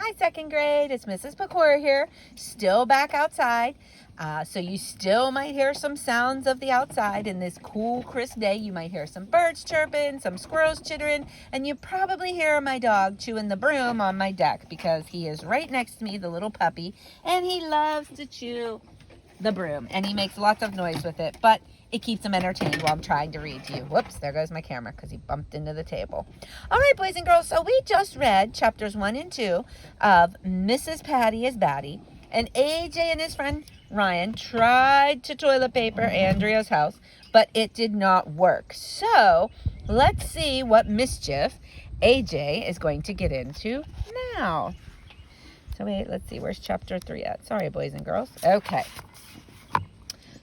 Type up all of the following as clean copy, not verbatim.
Hi, second grade. It's Mrs. Pecora here, still back outside. So you still might hear some sounds of the outside in this cool, crisp day. You might hear some birds chirping, some squirrels chittering, and you probably hear my dog chewing the broom on my deck because he is right next to me, the little puppy, and he loves to chew the broom, and he makes lots of noise with it, but it keeps him entertained while I'm trying to read to you. Whoops, there goes my camera because he bumped into the table. All right, boys and girls, so we just read chapters 1 and 2 of Mrs. Patty is Batty, and AJ and his friend Ryan tried to toilet paper Andrea's house, but it did not work. So let's see what mischief AJ is going to get into now. So wait, let's see, where's chapter 3 at? Sorry, boys and girls. Okay.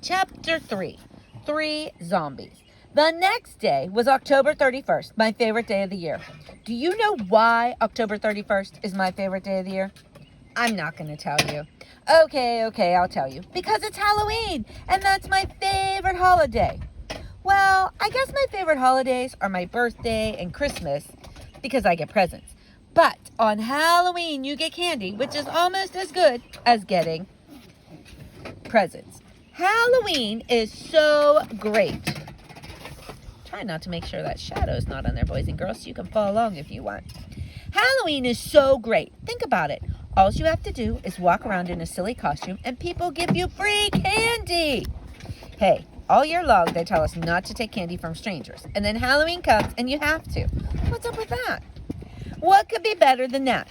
Chapter 3, 3 Zombies. The next day was October 31st, my favorite day of the year. Do you know why October 31st is my favorite day of the year? I'm not going to tell you. Okay, I'll tell you. Because it's Halloween, and that's my favorite holiday. Well, I guess my favorite holidays are my birthday and Christmas, because I get presents. But on Halloween, you get candy, which is almost as good as getting presents. Halloween is so great. Try not to make sure that shadow's not on there, boys and girls, so you can follow along if you want. Halloween is so great. Think about it. All you have to do is walk around in a silly costume and people give you free candy. Hey, all year long they tell us not to take candy from strangers. And then Halloween comes and you have to. What's up with that? What could be better than that?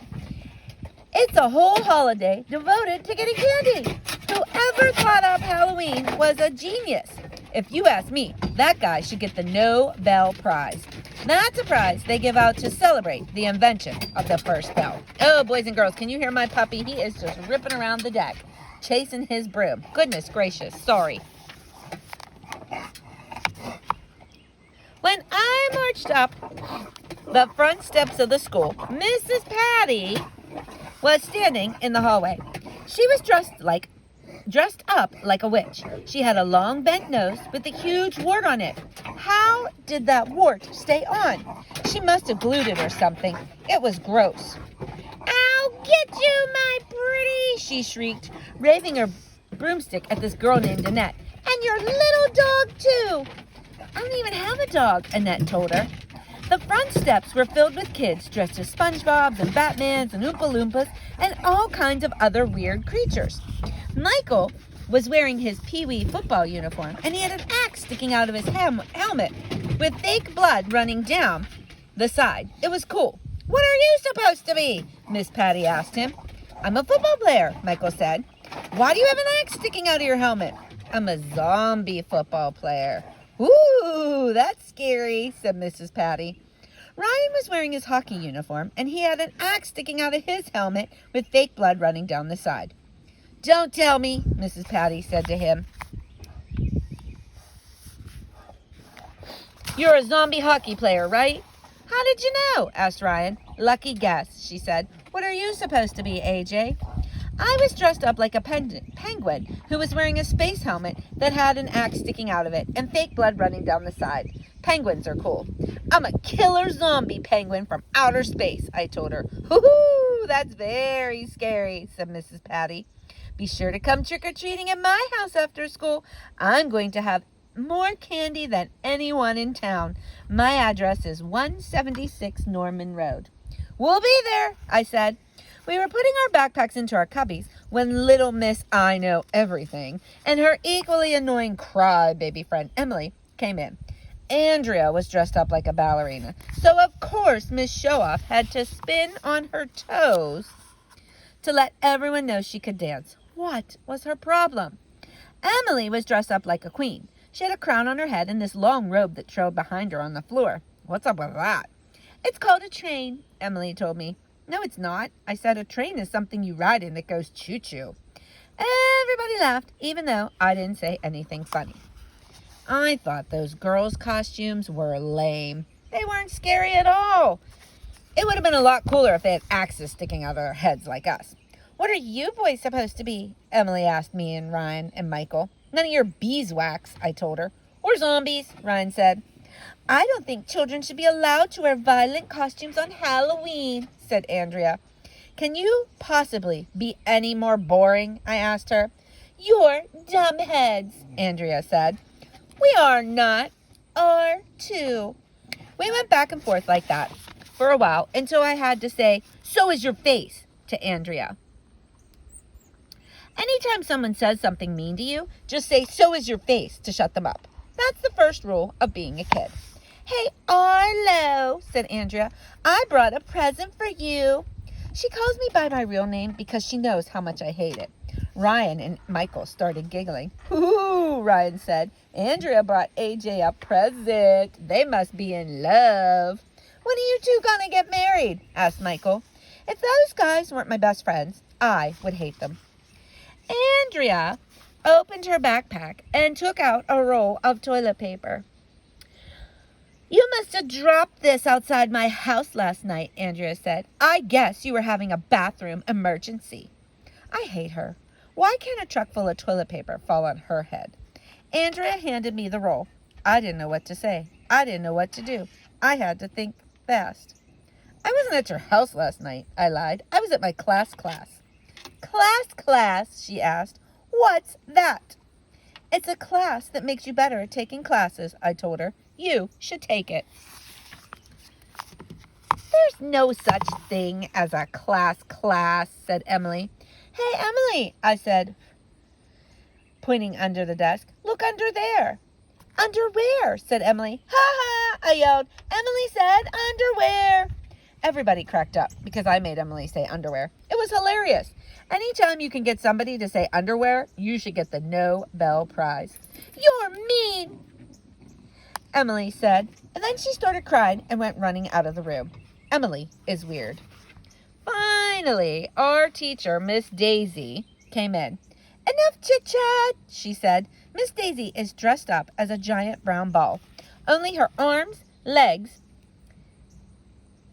It's a whole holiday devoted to getting candy. Whoever thought up Halloween was a genius. If you ask me, that guy should get the Nobel Prize. That's a prize they give out to celebrate the invention of the first bell. Oh, boys and girls, can you hear my puppy? He is just ripping around the deck, chasing his broom. Goodness gracious, sorry. When I marched up the front steps of the school, Mrs. Patty was standing in the hallway. She was dressed up like a witch. She had a long bent nose with a huge wart on it. How did that wart stay on? She must have glued it or something. It was gross. "I'll get you, my pretty," she shrieked, waving her broomstick at this girl named Annette. "And your little dog, too." "I don't even have a dog," Annette told her. The front steps were filled with kids dressed as SpongeBobs and Batmans and Oompa Loompas and all kinds of other weird creatures. Michael was wearing his Pee-wee football uniform, and he had an axe sticking out of his helmet with fake blood running down the side. It was cool. "What are you supposed to be?" Miss Patty asked him. "I'm a football player," Michael said. "Why do you have an axe sticking out of your helmet?" "I'm a zombie football player." "Ooh, that's scary," said Mrs. Patty. Ryan was wearing his hockey uniform, and he had an axe sticking out of his helmet with fake blood running down the side. "Don't tell me," Mrs. Patty said to him. "You're a zombie hockey player, right?" "How did you know?" asked Ryan. "Lucky guess," she said. "What are you supposed to be, AJ?" "I was dressed up like a penguin who was wearing a space helmet that had an axe sticking out of it and fake blood running down the side. Penguins are cool." "I'm a killer zombie penguin from outer space," I told her. "Hoo-hoo, that's very scary," said Mrs. Patty. "Be sure to come trick-or-treating at my house after school. I'm going to have more candy than anyone in town. My address is 176 Norman Road." "We'll be there," I said. We were putting our backpacks into our cubbies when little Miss I Know Everything and her equally annoying cry-baby friend Emily came in. Andrea was dressed up like a ballerina, so of course Miss Showoff had to spin on her toes to let everyone know she could dance. What was her problem? Emily was dressed up like a queen. She had a crown on her head and this long robe that trailed behind her on the floor. "What's up with that?" "It's called a train," Emily told me. "No, it's not," I said. "A train is something you ride in that goes choo-choo." Everybody laughed, even though I didn't say anything funny. I thought those girls' costumes were lame. They weren't scary at all. It would have been a lot cooler if they had axes sticking out of their heads like us. "What are you boys supposed to be?" Emily asked me and Ryan and Michael. "None of your beeswax," I told her. "Or zombies," Ryan said. "I don't think children should be allowed to wear violent costumes on Halloween," said Andrea. Can you possibly be any more boring? I asked her. You're dumbheads, Andrea said. We are not. Are too. We went back and forth like that for a while until I had to say, so is your face, to Andrea. Anytime someone says something mean to you, just say, so is your face, to shut them up. That's the first rule of being a kid. Hey, Arlo, said Andrea, I brought a present for you. She calls me by my real name because she knows how much I hate it. Ryan and Michael started giggling. Ooh, Ryan said, Andrea brought AJ a present. They must be in love. When are you two gonna get married? Asked Michael. If those guys weren't my best friends, I would hate them. Andrea opened her backpack and took out a roll of toilet paper. You must have dropped this outside my house last night, Andrea said. I guess you were having a bathroom emergency. I hate her. Why can't a truck full of toilet paper fall on her head? Andrea handed me the roll. I didn't know what to say. I didn't know what to do. I had to think fast. I wasn't at your house last night, I lied. I was at my class. Class, she asked. What's that? It's a class that makes you better at taking classes, I told her. You should take it. There's no such thing as a class, said Emily. Hey, Emily, I said, pointing under the desk. Look under there. Underwear, said Emily. Ha ha, I yelled. Emily said underwear. Everybody cracked up because I made Emily say underwear. It was hilarious. Anytime you can get somebody to say underwear, you should get the Nobel Prize. You're mean, Emily said, and then she started crying and went running out of the room. Emily is weird. Finally, our teacher, Miss Daisy, came in. Enough chit-chat, she said. Miss Daisy is dressed up as a giant brown ball. Only her arms, legs,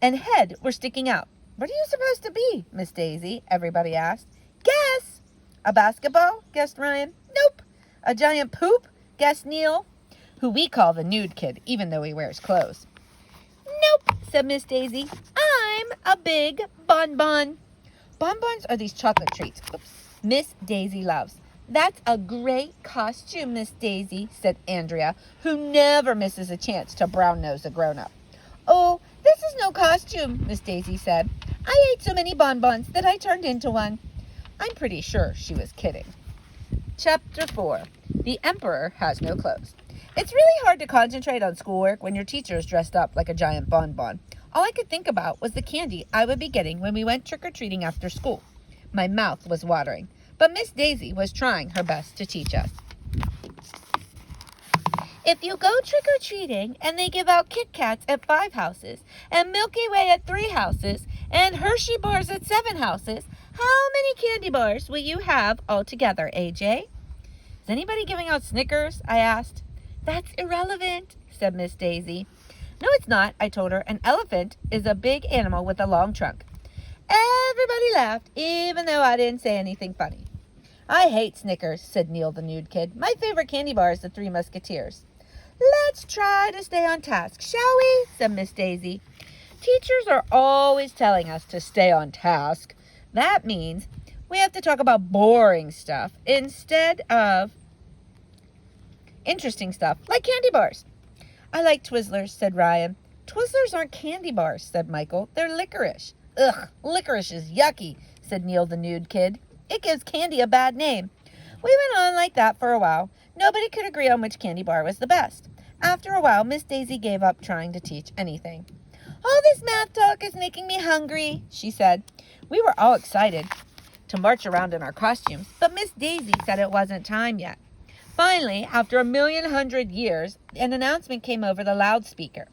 and head were sticking out. What are you supposed to be, Miss Daisy? Everybody asked. Guess. A basketball? Guessed Ryan. Nope. A giant poop? Guessed Neil, who we call the nude kid, even though he wears clothes. Nope, said Miss Daisy. I'm a big bonbon. Bonbons are these chocolate treats Miss Daisy loves. That's a great costume, Miss Daisy, said Andrea, who never misses a chance to brown-nose a grown-up. Oh, this is no costume, Miss Daisy said. I ate so many bonbons that I turned into one. I'm pretty sure she was kidding. Chapter 4. The Emperor Has No Clothes. It's really hard to concentrate on schoolwork when your teacher is dressed up like a giant bonbon. All I could think about was the candy I would be getting when we went trick-or-treating after school. My mouth was watering, but Miss Daisy was trying her best to teach us. If you go trick-or-treating and they give out Kit Kats at 5 houses and Milky Way at 3 houses and Hershey bars at 7 houses, how many candy bars will you have altogether, AJ? Is anybody giving out Snickers? I asked. That's irrelevant, said Miss Daisy. No, it's not, I told her. An elephant is a big animal with a long trunk. Everybody laughed, even though I didn't say anything funny. I hate Snickers, said Neil the nude kid. My favorite candy bar is the Three Musketeers. Let's try to stay on task, shall we? Said Miss Daisy. Teachers are always telling us to stay on task. That means we have to talk about boring stuff instead of interesting stuff, like candy bars. I like Twizzlers, said Ryan. Twizzlers aren't candy bars, said Michael. They're licorice. Ugh, licorice is yucky, said Neil the nude kid. It gives candy a bad name. We went on like that for a while. Nobody could agree on which candy bar was the best. After a while, Miss Daisy gave up trying to teach anything. All this math talk is making me hungry, she said. We were all excited to march around in our costumes, but Miss Daisy said it wasn't time yet. Finally, after 1,100,000 years, an announcement came over the loudspeaker.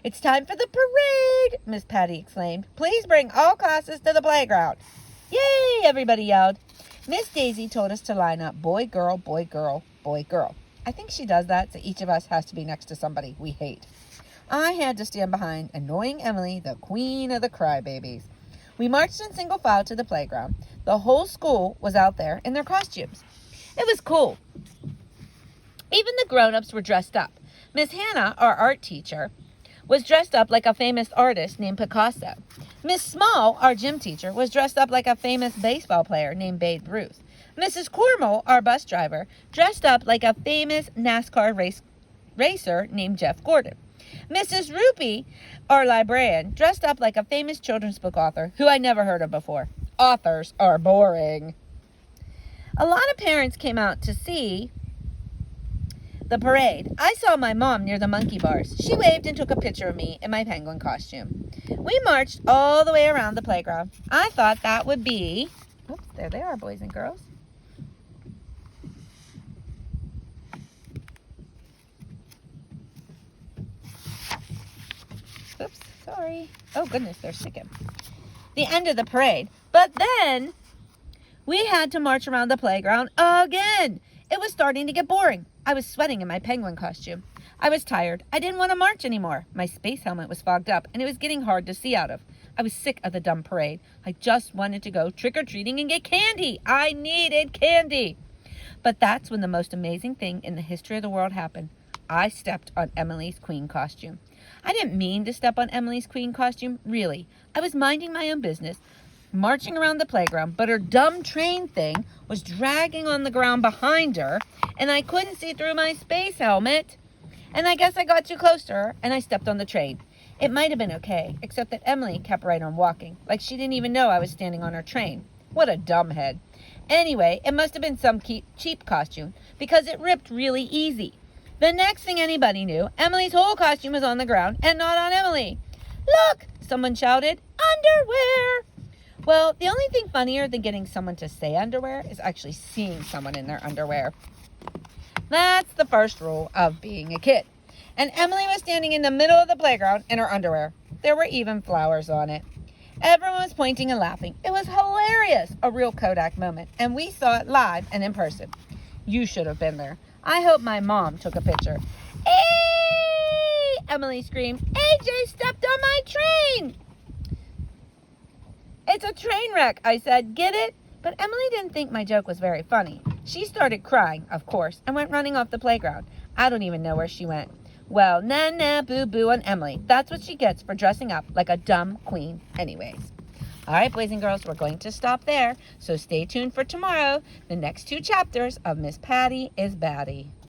It's time for the parade, Miss Patty exclaimed. Please bring all classes to the playground. Yay, everybody yelled. Miss Daisy told us to line up boy, girl, boy, girl, boy, girl. I think she does that so each of us has to be next to somebody we hate. I had to stand behind annoying Emily, the queen of the crybabies. We marched in single file to the playground. The whole school was out there in their costumes. It was cool. Even the grown-ups were dressed up. Miss Hannah, our art teacher, was dressed up like a famous artist named Picasso. Miss Small, our gym teacher, was dressed up like a famous baseball player named Babe Ruth. Mrs. Cormel, our bus driver, dressed up like a famous NASCAR racer named Jeff Gordon. Mrs. Rupee, our librarian, dressed up like a famous children's book author who I never heard of before. Authors are boring. A lot of parents came out to see the parade. I saw my mom near the monkey bars. She waved and took a picture of me in my penguin costume. We marched all the way around the playground. I thought that would be... Oops, there they are, boys and girls. Oops, sorry. Oh, goodness, they're sticking. The end of the parade. But then we had to march around the playground again. It was starting to get boring. I was sweating in my penguin costume. I was tired. I didn't want to march anymore. My space helmet was fogged up, and it was getting hard to see out of. I was sick of the dumb parade. I just wanted to go trick-or-treating and get candy. I needed candy. But that's when the most amazing thing in the history of the world happened. I stepped on Emily's queen costume. I didn't mean to step on Emily's queen costume, really. I was minding my own business, marching around the playground, but her dumb train thing was dragging on the ground behind her, and I couldn't see through my space helmet. And I guess I got too close to her, and I stepped on the train. It might have been okay, except that Emily kept right on walking, like she didn't even know I was standing on her train. What a dumbhead. Anyway, it must have been some cheap costume, because it ripped really easy. The next thing anybody knew, Emily's whole costume was on the ground, and not on Emily. Look, someone shouted, underwear. Well, the only thing funnier than getting someone to say underwear is actually seeing someone in their underwear. That's the first rule of being a kid. And Emily was standing in the middle of the playground in her underwear. There were even flowers on it. Everyone was pointing and laughing. It was hilarious, a real Kodak moment, and we saw it live and in person. You should have been there. I hope my mom took a picture. Hey! Emily screamed, AJ stepped on my train! It's a train wreck, I said. Get it? But Emily didn't think my joke was very funny. She started crying, of course, and went running off the playground. I don't even know where she went. Well, nah, boo-boo on Emily. That's what she gets for dressing up like a dumb queen anyways. All right, boys and girls, we're going to stop there. So stay tuned for tomorrow, the next 2 chapters of Miss Patty is Batty.